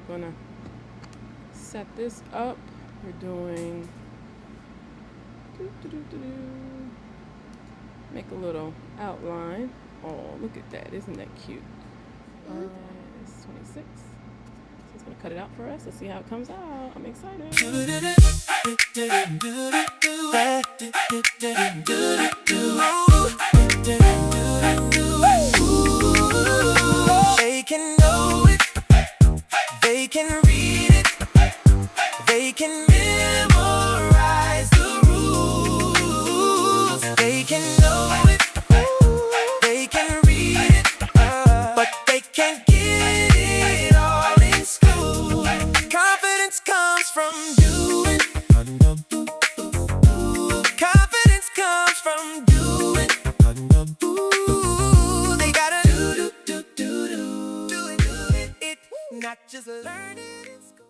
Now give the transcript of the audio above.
gonna set this up. We're doing make a little outline. Oh, look at that. Isn't that cute? It's 26. So it's gonna cut it out for us. Let's see how it comes out. I'm excited. They can know it, they can read it, they can memorize the rules. They can know it, they can read it, but they can't get it all in school. Confidence comes from doing. Confidence comes from doing. They gotta do it, not just learn it in school.